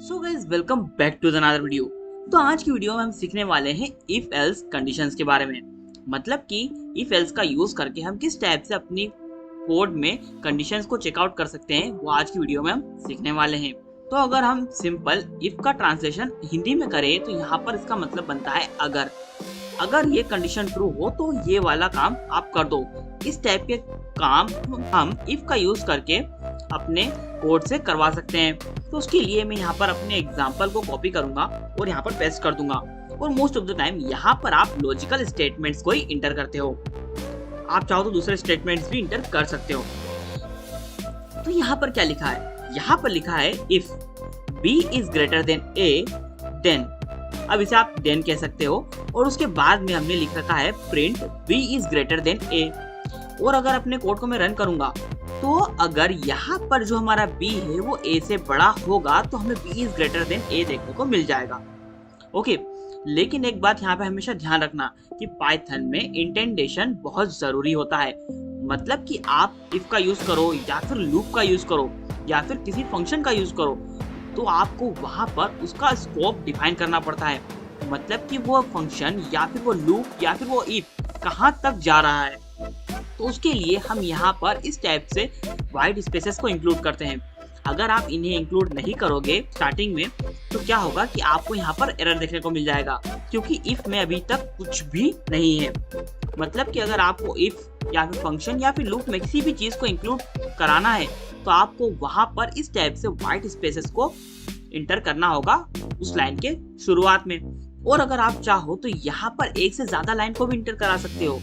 So guys welcome back to another video. तो आज की वीडियो में हम सीखने वाले हैं इफ एल्स कंडीशंस के बारे में। मतलब कि इफ एल्स का यूज करके हम किस टाइप से अपनी कोड में कंडीशंस को चेकआउट कर सकते हैं, वो आज की वीडियो में हम सीखने वाले हैं। तो अगर हम सिंपल इफ का ट्रांसलेशन हिंदी में करें तो यहाँ पर इसका मतलब बनता है अगर ये कंडीशन ट्रू हो तो ये वाला काम आप कर दो। इस टाइप के काम हम इफ का यूज करके अपने कोड से करवा सकते हैं। तो उसके लिए मैं यहाँ पर अपने एग्जाम्पल को कॉपी करूंगा और यहाँ पर पेस्ट कर दूंगा। और मोस्ट ऑफ द टाइम यहाँ पर आप लॉजिकल स्टेटमेंट्स को ही इंटर करते हो। आप चाहो तो दूसरे स्टेटमेंट्स भी इंटर कर सकते हो। तो यहाँ पर क्या लिखा है? यहाँ पर लिखा है if b is greater than a then, अब इसे आप देन कह सकते हो। और उसके बाद में हमने लिख रखा है print b is greater than a। और अगर अपने कोड को मैं रन करूंगा तो अगर यहाँ पर जो हमारा b है वो a से बड़ा होगा तो हमें b is greater than a देखने को मिल जाएगा। ओके, लेकिन एक बात यहाँ पे हमेशा ध्यान रखना कि पाइथन में इंटेंडेशन बहुत जरूरी होता है। मतलब कि आप इफ का यूज करो या फिर लूप का यूज करो या फिर किसी फंक्शन का यूज करो तो आपको वहां पर उसका स्कोप डिफाइन करना पड़ता है। मतलब कि वो फंक्शन या फिर वो लूप या फिर वो इफ कहाँ तक जा रहा है। तो उसके लिए हम यहाँ पर इस टाइप से वाइड स्पेसेस को इंक्लूड करते हैं। अगर आप इन्हें इंक्लूड नहीं करोगे स्टार्टिंग में तो क्या होगा कि आपको यहाँ पर एरर देखने को मिल जाएगा, क्योंकि इफ में अभी तक कुछ भी नहीं है। मतलब कि अगर आपको इफ या फिर फंक्शन या फिर लूप में किसी भी चीज को इंक्लूड कराना है तो आपको वहां पर इस टाइप से वाइट स्पेसेस को इंटर करना होगा उस लाइन के शुरुआत में। और अगर आप चाहो तो यहाँ पर एक से ज्यादा लाइन को भी इंटर करा सकते हो।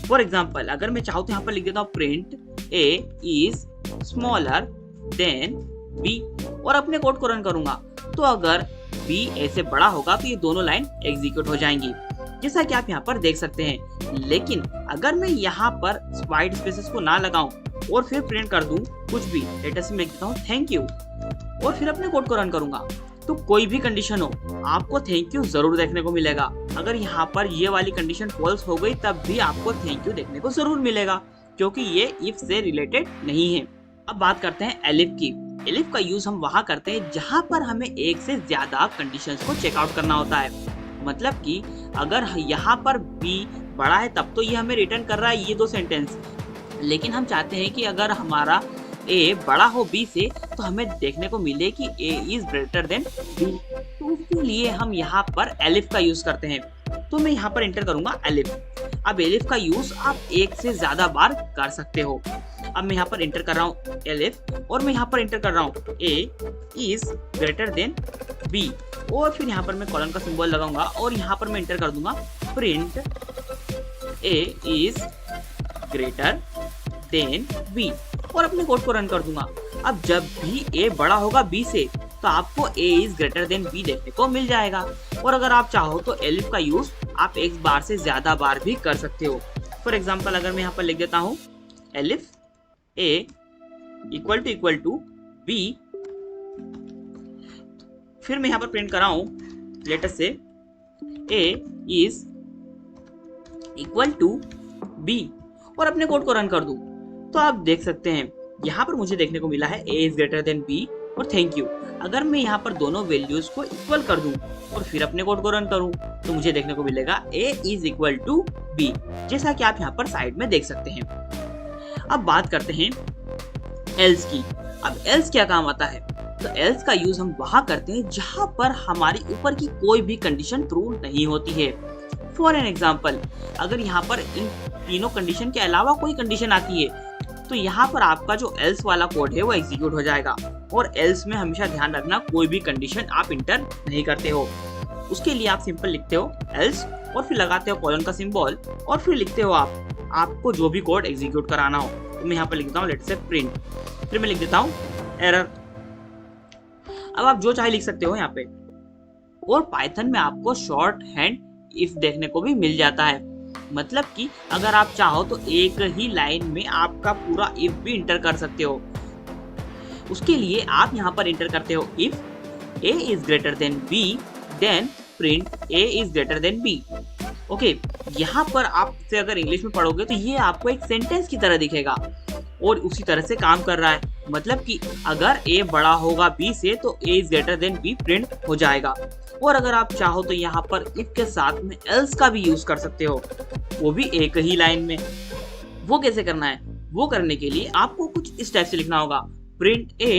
फॉर एग्जाम्पल अगर मैं चाहूँ तो यहाँ पर लिख देता हूँ print a is smaller than b और अपने कोड को रन करूंगा तो अगर b a से बड़ा होगा तो ये दोनों लाइन एग्जीक्यूट हो जाएंगी, जैसा कि आप यहाँ पर देख सकते हैं। लेकिन अगर मैं यहाँ पर वाइट स्पेसेस को ना लगाऊं और फिर प्रिंट कर दूं कुछ भी, लेटर से मैं लिखता हूँ थैंक यू और फिर अपने कोड को रन करूंगा तो कोई भी कंडीशन हो आपको थैंक यू जरूर देखने को मिलेगा। अगर यहाँ पर ये वाली कंडीशन फॉल्स हो गई तब भी आपको थैंक यू देखने को जरूर मिलेगा, क्योंकि ये इफ से रिलेटेड नहीं है। अब बात करते हैं एलिफ की। एलिफ का यूज हम वहाँ करते हैं जहाँ पर हमें एक से ज्यादा कंडीशंस को चेकआउट करना होता है। मतलब कि अगर यहाँ पर b बड़ा है तब तो ये हमें रिटर्न कर रहा है ये दो सेंटेंस, लेकिन हम चाहते हैं कि अगर हमारा a बड़ा हो b से तो हमें देखने को मिले कि a is greater than b। तो उसके लिए हम यहाँ पर एलिफ का यूज करते हैं। तो मैं यहाँ पर एंटर करूंगा एलिफ। अब एलिफ का यूज आप एक से ज्यादा बार कर सकते हो। अब मैं यहाँ पर एंटर कर रहा हूँ एलिफ और मैं यहाँ पर एंटर कर रहा हूँ a is greater than b और फिर यहाँ पर मैं कॉलन का सिंबल लगाऊंगा और यहाँ पर मैं एंटर कर दूंगा print a is greater than b और अपने कोड को रन कर दूंगा। अब जब भी a बड़ा होगा b से तो आपको a is greater than b देखने को मिल जाएगा। और अगर आप चाहो तो एलिफ का यूज आप एक बार से ज्यादा बार भी कर सकते हो। फॉर एग्जाम्पल अगर मैं यहाँ पर लिख देता हूँ elif a equal to b, फिर मैं यहाँ पर प्रिंट कर रहा हूँ लेटर से a is equal to b और अपने कोड को रन कर दूं तो आप देख सकते हैं यहाँ पर मुझे देखने को मिला है a is greater than b और थैंक यू। अगर मैं यहाँ पर दोनों वैल्यूज को इक्वल कर दूं और फिर अपने कोड को रन करूं तो मुझे देखने को मिलेगा a is equal to b, जैसा कि आप यहाँ पर साइड में देख सकते हैं। अब बात करते हैं एल्स की। अब एल्स क्या काम आता है? तो एल्स का यूज हम वहां करते हैं जहां पर हमारी ऊपर की कोई भी कंडीशन ट्रू नहीं होती है। फॉर एन एग्जाम्पल अगर यहाँ पर इन तीनों कंडीशन के अलावा कोई कंडीशन आती है तो यहाँ पर आपका जो एल्स वाला कोड है वो एग्जीक्यूट हो जाएगा। और एल्स में हमेशा ध्यान रखना कोई भी कंडीशन आप इंटर नहीं करते हो। उसके लिए आप सिंपल लिखते हो एल्स और फिर लगाते हो कॉलन का सिंबल और फिर लिखते हो आपको जो भी कोड एग्जीक्यूट कराना हो। तो मैं यहाँ पर लिख देता हूँ लेट्स से प्रिंट, फिर मैं लिख देता हूँ एरर। अब आप जो चाहे लिख सकते हो यहाँ पे। और पाइथन में आपको शॉर्ट हैंड इफ देखने को भी मिल जाता है। मतलब कि अगर आप चाहो तो एक ही लाइन में आपका पूरा इफ भी इंटर कर सकते हो। उसके लिए आप यहाँ पर इंटर करते हो if a is greater than b then print a is greater than b। Okay, यहाँ पर आप से अगर इंग्लिश में पढ़ोगे तो ये आपको एक सेंटेंस की तरह दिखेगा और उसी तरह से काम कर रहा है। मतलब कि अगर a बड़ा होगा b से तो a is greater than b print हो जाएगा। और अगर आप चाहो तो यहाँ पर if के साथ में else का भी यूज कर सकते हो, वो भी एक ही लाइन में। वो कैसे करना है? वो करने के लिए आपको कुछ इस टाइप से लिखना होगा, print a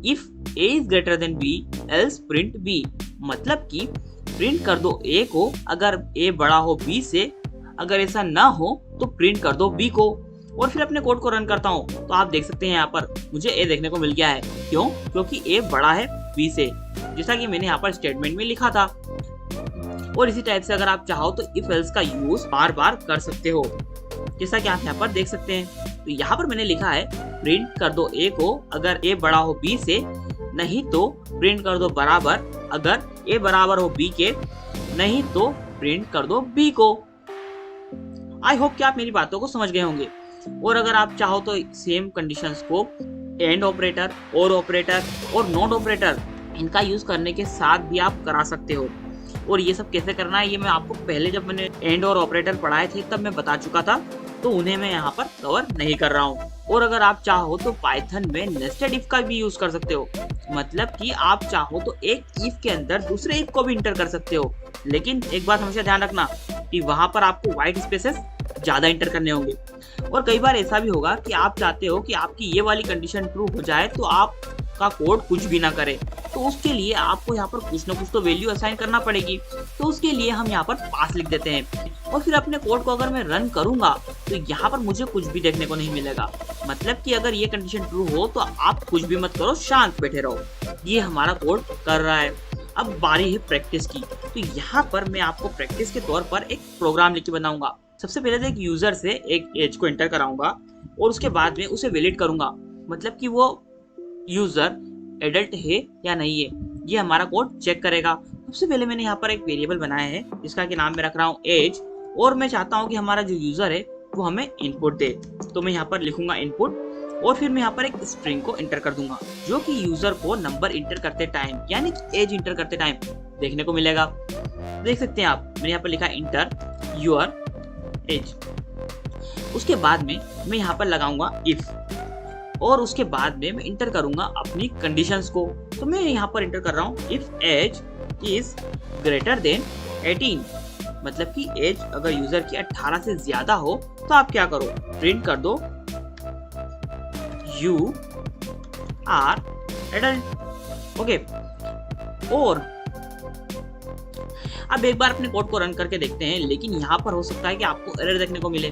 if a is greater than b else print b। मतलब कि प्रिंट कर दो a को अगर a बड़ा हो b से, अगर ऐसा ना हो तो प्रिंट कर दो b को। और फिर अपने कोड को रन करता हूँ तो आप देख सकते हैं यहाँ पर मुझे a देखने को मिल गया है। क्यों? क्योंकि a बड़ा है b से, जैसा कि मैंने यहाँ पर स्टेटमेंट में लिखा था। और इसी टाइप से अगर आप चाहो तो इफ एल्स का यूज बार बार कर सकते हो, जैसा कि आप यहाँ पर देख सकते हैं। तो यहाँ पर मैंने लिखा है प्रिंट कर दो a को अगर a बड़ा हो b से, नहीं तो प्रिंट कर दो बराबर अगर a बराबर हो b के, नहीं तो प्रिंट कर दो b को। आई होप कि आप मेरी बातों को समझ गए होंगे। और अगर आप चाहो तो सेम कंडीशंस को एंड ऑपरेटर, और ऑपरेटर और नॉट ऑपरेटर इनका यूज करने के साथ भी आप करा सकते हो। और ये सब कैसे करना है ये मैं आपको पहले जब मैंने एंड और ऑपरेटर पढ़ाए थे तब मैं बता चुका था, तो उन्हें मैं यहाँ पर कवर नहीं कर रहा हूँ। और अगर आप चाहो तो पाइथन में नेस्टेड इफ का भी यूज कर सकते हो, मतलब कि आप चाहो तो एक इफ के अंदर दूसरे इफ को भी इंटर कर सकते हो। लेकिन एक बात हमेशा ध्यान रखना कि वहां पर आपको व्हाइट स्पेसेस ज्यादा इंटर करने होंगे। और कई बार ऐसा भी होगा कि आप चाहते हो कि आपकी ये वाली कंडीशन ट्रू हो जाए तो आपका कोड कुछ भी ना करे, तो उसके लिए आपको यहाँ पर कुछ ना कुछ तो वैल्यू असाइन करना पड़ेगी। तो उसके लिए हम यहाँ पर पास लिख देते हैं। और फिर अपने कोड को अगर मैं रन करूंगा तो यहाँ पर मुझे कुछ भी देखने को नहीं मिलेगा। मतलब कि अगर ये कंडीशन ट्रू हो तो आप कुछ भी मत करो, शांत बैठे रहो। ये हमारा कोड कर रहा है। अब बारी है प्रैक्टिस की। तो यहाँ पर मैं आपको प्रैक्टिस के तौर पर एक प्रोग्राम लिख के बनाऊंगा। सबसे पहले तो एक यूजर से एक एज को एंटर कराऊंगा और उसके बाद में उसे वैलिड करूंगा, मतलब कि वो यूजर एडल्ट है या नहीं है, ये हमारा कोड चेक करेगा। सबसे पहले मैंने यहाँ पर एक वेरिएबल बनाया है जिसका कि नाम मैं रख रहा हूँ एज, और मैं चाहता हूँ कि हमारा जो यूजर है वो हमें इनपुट दे। तो मैं यहाँ पर लिखूंगा इनपुट, और फिर मैं यहाँ पर एक स्ट्रिंग को एंटर कर दूंगा जो कि यूजर को नंबर इंटर करते टाइम यानी एज इंटर करते टाइम देखने को मिलेगा। देख सकते हैं आप, मैंने यहाँ पर लिखा इंटर योर एज। उसके बाद में मैं यहाँ पर लगाऊंगा इफ, और उसके बाद में मैं इंटर करूंगा अपनी कंडीशंस को। तो मैं यहाँ पर इंटर कर रहा हूँ if age is greater than 18, मतलब कि एज अगर यूजर की 18 से ज्यादा हो तो आप क्या करो, प्रिंट कर दो यू आर एडल्ट। ओके, और अब एक बार अपने कोड को रन करके देखते हैं। लेकिन यहाँ पर हो सकता है कि आपको एरर देखने को मिले,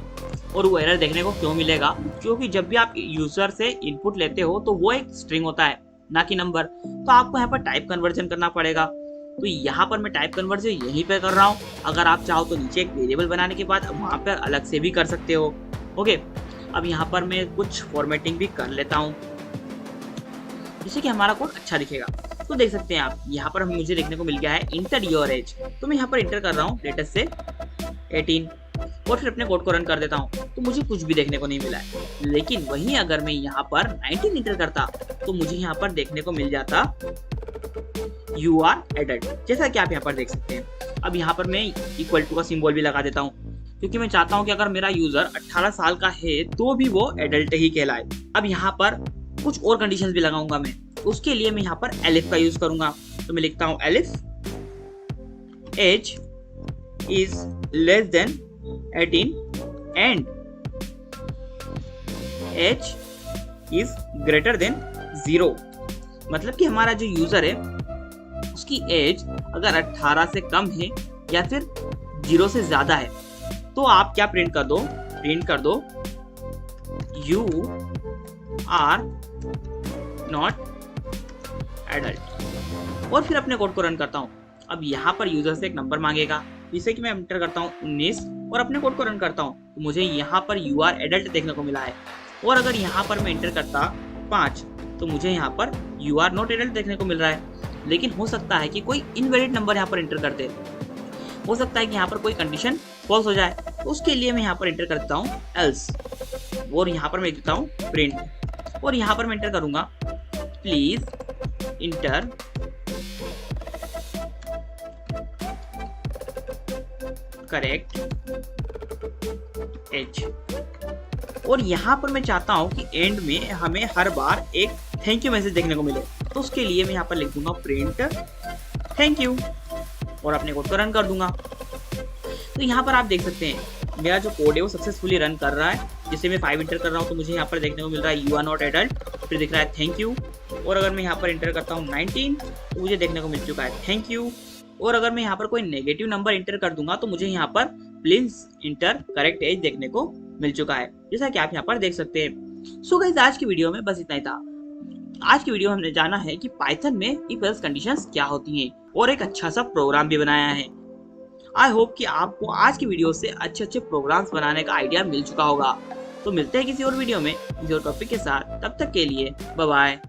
और वो एरर देखने को क्यों मिलेगा? क्योंकि जब भी आप यूजर से इनपुट लेते हो तो वो एक स्ट्रिंग होता है, ना कि नंबर। तो आपको यहाँ पर टाइप कन्वर्जन करना पड़ेगा। तो यहाँ पर मैं टाइप कन्वर्जन यहीं पे कर रहा हूँ। अगर आप चाहो तो नीचे एक वेरिएबल बनाने के बाद वहाँ पर अलग से भी कर सकते हो। ओके, अब यहाँ पर मैं कुछ फॉर्मेटिंग भी कर लेता हूँ जिससे कि हमारा कोड अच्छा दिखेगा। तो देख सकते हैं आप, यहाँ पर मुझे देखने को मिल गया है इंटर योर एज। तो मैं यहाँ पर इंटर कर रहा हूँ लेटेस्ट से 18, और फिर अपने कोड को रन कर देता हूँ तो मुझे कुछ भी देखने को नहीं मिला है। लेकिन वहीं अगर मैं यहाँ पर 19 इंटर करता तो मुझे यहाँ पर देखने को मिल जाता यू आर एडल्ट, जैसा कि आप यहाँ पर देख सकते हैं। अब यहाँ पर मैं इक्वल टू का सिंबल भी लगा देता हूँ, क्योंकि मैं चाहता हूँ कि अगर मेरा यूजर 18 साल का है तो भी वो एडल्ट ही कहलाए। अब यहाँ पर कुछ और कंडीशंस भी लगाऊंगा मैं। उसके लिए मैं यहाँ पर एलिफ का यूज करूंगा। तो मैं लिखता हूँ elif age is less than 18 and age is greater than 0, मतलब कि हमारा जो यूजर है उसकी एज अगर 18 से कम है या फिर 0 से ज्यादा है तो आप क्या प्रिंट कर दो यू आर नॉट एडल्ट। और फिर अपने कोड को रन करता हूँ। अब यहाँ पर यूजर से एक नंबर मांगेगा, जिसे कि मैं एंटर करता हूँ 19, और अपने कोड को रन करता हूँ तो मुझे यहाँ पर यू आर एडल्ट देखने को मिला है। और अगर यहाँ पर मैं एंटर करता 5 तो मुझे यहाँ पर यू आर नॉट एडल्ट देखने को मिल रहा है। लेकिन हो सकता है कि कोई इनवैलिड नंबर यहाँ पर एंटर कर दे, हो सकता है कि यहाँ पर कोई कंडीशन फॉल्स हो जाए। तो उसके लिए मैं यहाँ पर एंटर करता हूँ एल्स, और यहाँ पर मैं लिखता हूँ प्रिंट, और यहाँ पर मैं एंटर करूंगा प्लीज इंटर करेक्ट एज। और यहाँ पर मैं चाहता हूँ कि एंड में हमें हर बार एक थैंक यू मैसेज देखने को मिले। तो उसके लिए मैं यहाँ पर लिख दूंगा प्रिंट थैंक यू और अपने कोड को रन कर दूंगा। तो यहाँ पर आप देख सकते हैं मेरा जो कोड है वो सक्सेसफुली रन कर रहा है। जिसे मैं 5 इंटर कर रहा हूँ तो मुझे यहाँ पर देखने को मिल रहा है यू आर नॉट एडल्ट, फिर दिख रहा है थैंक यू। और अगर मैं यहाँ पर इंटर करता हूँ 19 तो मुझे देखने को मिल चुका है थैंक यू। और अगर मैं यहाँ पर कोई नेगेटिव नंबर इंटर कर दूंगा तो मुझे यहाँ पर प्लीज इंटर करेक्ट एज देखने को मिल चुका है, जैसा कि आप यहाँ पर देख सकते हैं। सो गाइस आज की वीडियो में बस इतना ही था। आज की वीडियो हमने जाना है कि पाइथन में इफ एल्स कंडीशंस क्या होती हैं और एक अच्छा सा प्रोग्राम भी बनाया है। आई होप कि आपको आज की वीडियो से अच्छे अच्छे प्रोग्राम्स बनाने का आइडिया मिल चुका होगा। तो मिलते हैं किसी और वीडियो में किसी और टॉपिक के साथ, तब तक के लिए बाय बाय।